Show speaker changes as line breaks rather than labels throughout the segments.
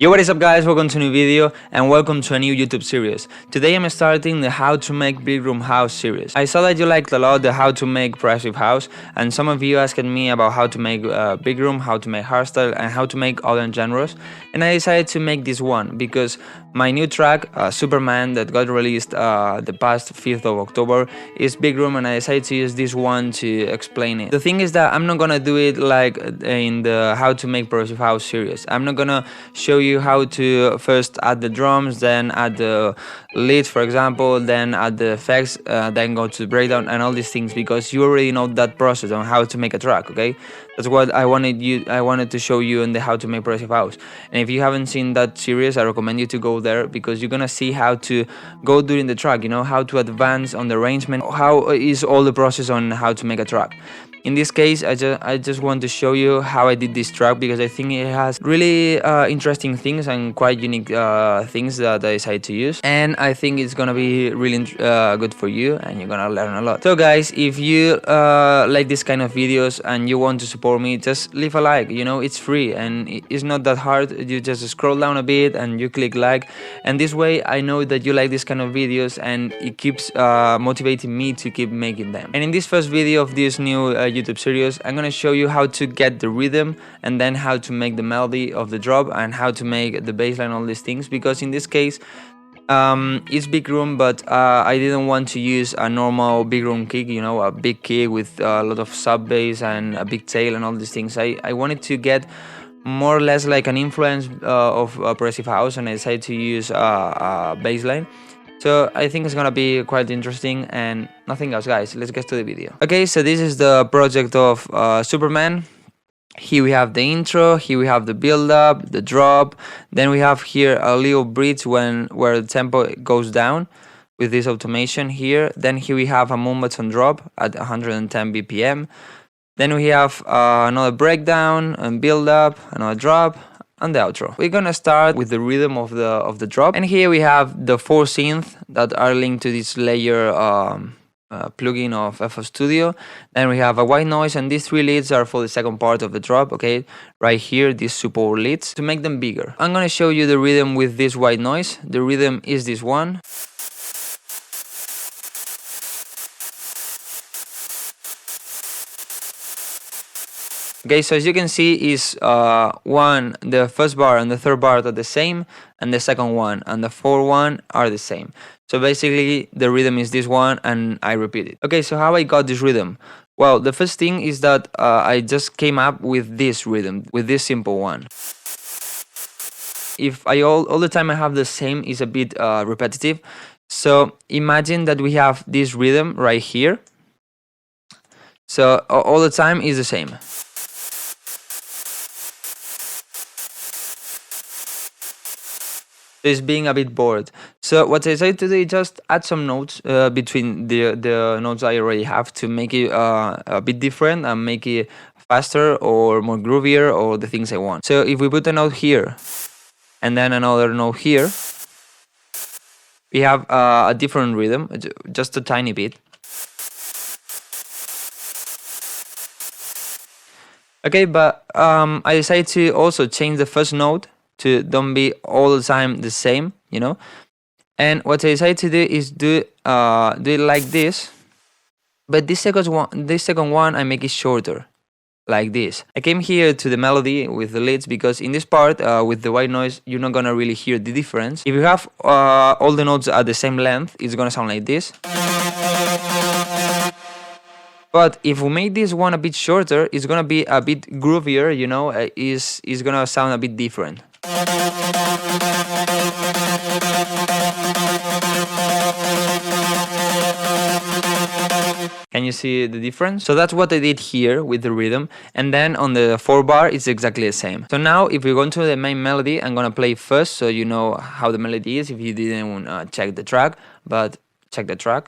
Yo, what is up guys, welcome to a new video and welcome to a new YouTube series. Today I'm starting the how to make big room house series. I saw that you liked a lot the how to make progressive house, and some of you asked me about how to make big room, how to make hardstyle and how to make other genres, and I decided to make this one because my new track, Superman, that got released the past 5th of October is big room, and I decided to use this one to explain it. The thing is that I'm not gonna do it like in the how to make progressive house series. I'm not gonna show you how to first add the drums, then add the leads, for example, then add the effects, then go to the breakdown and all these things, because you already know that process on how to make a track. Okay, that's what I wanted to show you in the how to make progressive house. And if you haven't seen that series, I recommend you to go there, because you're gonna see how to go during the track, you know, how to advance on the arrangement, how is all the process on how to make a track. In this case, I just want to show you how I did this track, because I think it has really interesting things and quite unique things that I decided to use, and I think it's gonna be really good for you and you're gonna learn a lot. So guys, if you like this kind of videos and you want to support me, just leave a like. You know, it's free and it's not that hard. You just scroll down a bit and you click like, and this way I know that you like this kind of videos and it keeps motivating me to keep making them. And in this first video of this new YouTube series, I'm gonna show you how to get the rhythm and then how to make the melody of the drop and how to make the bass line, all these things, because in this case it's big room, but I didn't want to use a normal big room kick, you know, a big kick with a lot of sub bass and a big tail and all these things. I wanted to get more or less like an influence of progressive house, and I decided to use a bass line. So I think it's gonna be quite interesting, and nothing else guys, let's get to the video. Okay, so this is the project of Superman. Here we have the intro, here we have the build up, the drop, then we have here a little bridge where the tempo goes down with this automation here. Then here we have a moon button drop at 110 BPM. Then we have another breakdown and build up, another drop, and the outro. We're gonna start with the rhythm of the drop, and here we have the 4 synths that are linked to this layer plugin of FL Studio. Then we have a white noise, and these 3 leads are for the second part of the drop. Okay, right here, these support leads to make them bigger. I'm gonna show you the rhythm with this white noise. The rhythm is this one. Okay, so as you can see is the first bar and the third bar are the same, and the second one and the fourth one are the same. So basically the rhythm is this one, and I repeat it. Okay, so how I got this rhythm? Well, the first thing is that I just came up with this rhythm, with this simple one. If I all the time I have the same, is a bit repetitive. So imagine that we have this rhythm right here. So all the time is the same. Is being a bit bored. So what I decided to do is just add some notes between the notes I already have to make it a bit different and make it faster or more groovier, or the things I want. So if we put a note here and then another note here, we have a different rhythm, just a tiny bit. Okay, but I decided to also change the first note to don't be all the time the same, you know. And what I decided to do is do it like this, but this second one I make it shorter, like this. I came here to the melody with the leads, because in this part with the white noise you're not gonna really hear the difference. If you have all the notes at the same length, it's gonna sound like this. But if we make this one a bit shorter, it's gonna be a bit groovier, you know. It's gonna sound a bit different. Can you see the difference? So that's what I did here with the rhythm, and then on the 4 bar it's exactly the same. So now if we go into the main melody, I'm gonna play first so you know how the melody is if you didn't check the track, but check the track.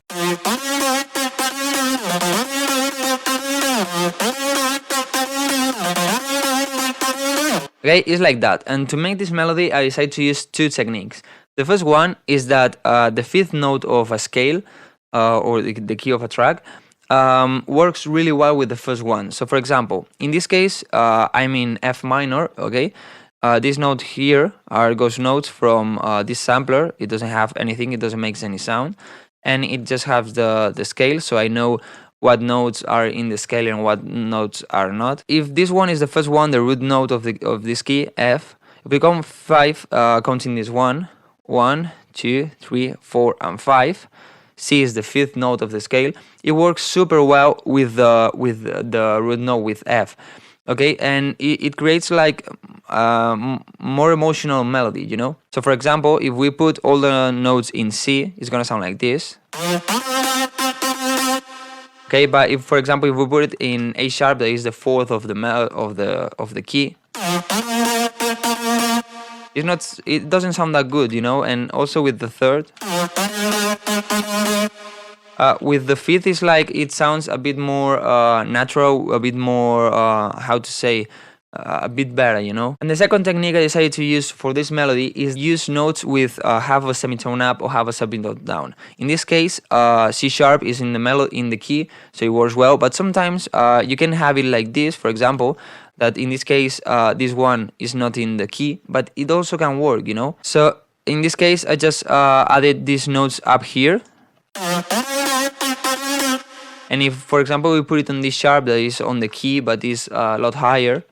Okay, it's like that. And to make this melody, I decided to use 2 techniques. The first one is that the 5th note of a scale or the key of a track works really well with the first one. So for example, in this case, I'm in F minor, okay? This note here are ghost notes from this sampler. It doesn't have anything, it doesn't make any sound, and it just has the scale, so I know what notes are in the scale and what notes are not. If this one is the first one, the root note of this key, F, if we count 5, counting this 1, 2, 3, 4, and 5, C is the 5th note of the scale. It works super well with the root note with F. Okay, and it creates like more emotional melody, you know. So for example, if we put all the notes in C, it's gonna sound like this. Okay, but if, for example, if we put it in A sharp, that is the 4th of the key, it doesn't sound that good, you know. And also with the 3rd. With the 5th, it's like it sounds a bit more natural, a bit more, how to say, a bit better, you know. And the second technique I decided to use for this melody is use notes with half a semitone up or half a semitone down. In this case, C sharp is in the key, so it works well. But sometimes you can have it like this, for example, that in this case this one is not in the key, but it also can work, you know. So in this case, I just added these notes up here. And if, for example, we put it on this sharp that is on the key but is a lot higher,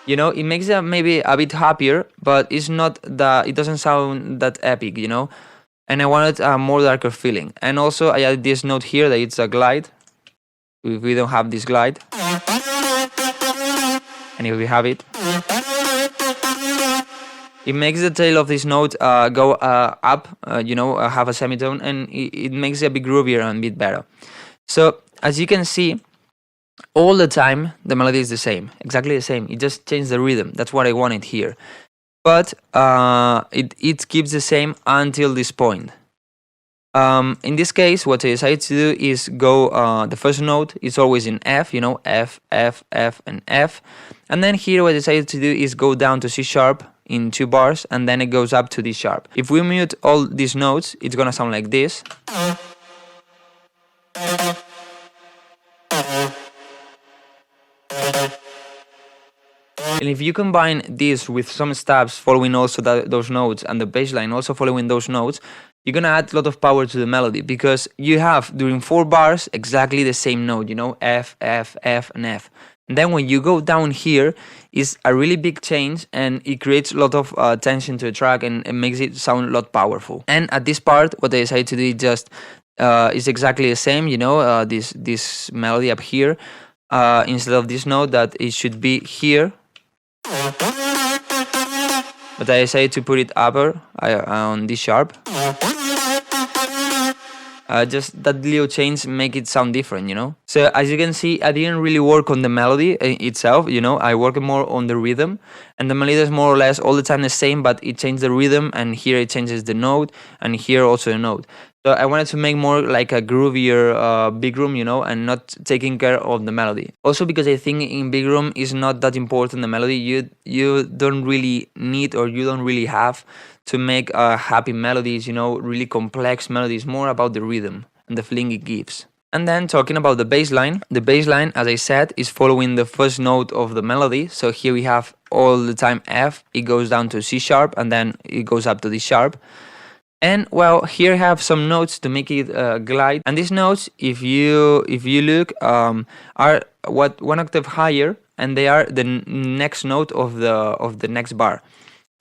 you know, it makes it maybe a bit happier, but it's not that, it doesn't sound that epic, you know. And I wanted a more darker feeling. And also I added this note here that it's a glide. If we don't have this glide, and if we have it, it makes the tail of this note go up, you know, have a semitone, and it makes it a bit groovier and a bit better. So as you can see, all the time the melody is the same, exactly the same. It just changed the rhythm. That's what I wanted here. But it keeps the same until this point. In this case, what I decided to do is go, the first note is always in F, you know, F, F, F, and F. And then here what I decided to do is go down to C sharp in 2 bars, and then it goes up to D sharp. If we mute all these notes, it's gonna sound like this. And if you combine this with some stabs following also those notes, and the bass line also following those notes, you're gonna add a lot of power to the melody, because you have during 4 bars exactly the same note, you know, F, F, F, and F. And then when you go down here, it's a really big change, and it creates a lot of tension to the track, and it makes it sound a lot powerful. And at this part, what I decided to do is just is exactly the same, you know, this melody up here, instead of this note that it should be here. But I decided to put it upper on D sharp. Just that little change make it sound different, you know. So as you can see, I didn't really work on the melody itself, you know. I worked more on the rhythm, and the melody is more or less all the time the same, but it changed the rhythm, and here it changes the note, and here also the note. So I wanted to make more like a groovier bigroom, you know, and not taking care of the melody. Also because I think in bigroom is not that important the melody. You don't really need, or you don't really have to make happy melodies, you know, really complex melodies. More about the rhythm and the feeling it gives. And then talking about the bass line, as I said, is following the first note of the melody. So here we have all the time F, it goes down to C sharp, and then it goes up to D sharp. And well, here I have some notes to make it glide. And these notes, if you look, are one octave higher, and they are the next note of the next bar.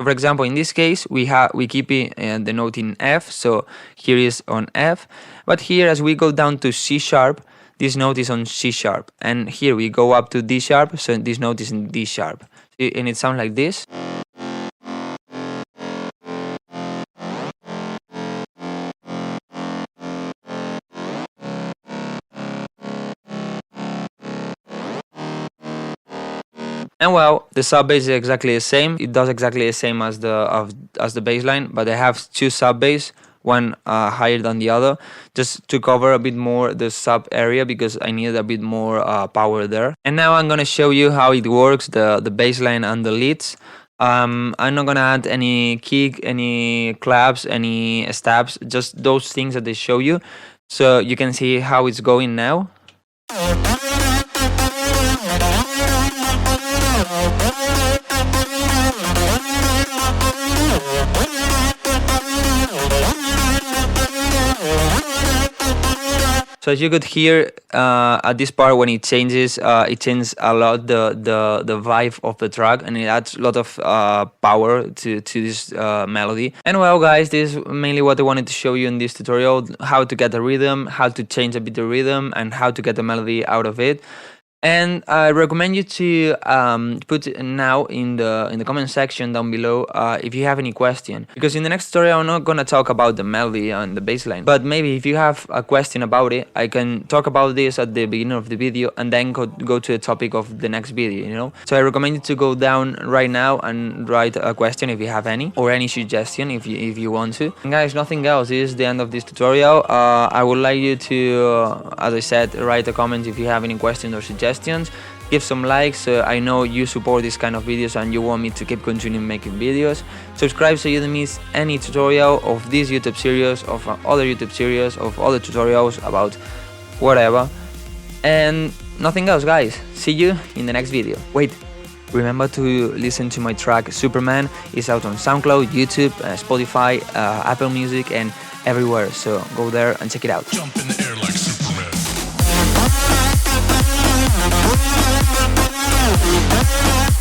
For example, in this case, we keep the note in F, so here is on F. But here, as we go down to C sharp, this note is on C sharp, and here we go up to D sharp, so this note is in D sharp, and it sounds like this. And well, the sub bass is exactly the same. It does exactly the same as the bass line, but I have 2 sub bass, one higher than the other, just to cover a bit more the sub area, because I needed a bit more power there. And now I'm gonna show you how it works, the bass line and the leads. I'm not gonna add any kick, any claps, any stabs, just those things that they show you, so you can see how it's going now. So as you could hear at this part when it changes a lot the vibe of the track, and it adds a lot of power to this melody. And well guys, this is mainly what I wanted to show you in this tutorial: how to get the rhythm, how to change a bit the rhythm, and how to get the melody out of it. And I recommend you to put now in the comment section down below if you have any question, because in the next tutorial I'm not gonna talk about the melody and the bass line, but maybe if you have a question about it, I can talk about this at the beginning of the video and then go to the topic of the next video, you know. So I recommend you to go down right now and write a question if you have any, or any suggestion if you want to. And guys, nothing else. This is the end of this tutorial. I would like you to, as I said, write a comment if you have any questions or suggestions. Give some likes. I know you support this kind of videos and you want me to keep continuing making videos. Subscribe so you don't miss any tutorial of this YouTube series, of other YouTube series, of other tutorials about whatever. And nothing else, guys. See you in the next video. Wait, remember to listen to my track Superman. It's out on SoundCloud, YouTube, Spotify, Apple Music, and everywhere. So go there and check it out.
Jump in the air like Superman. We'll be right back.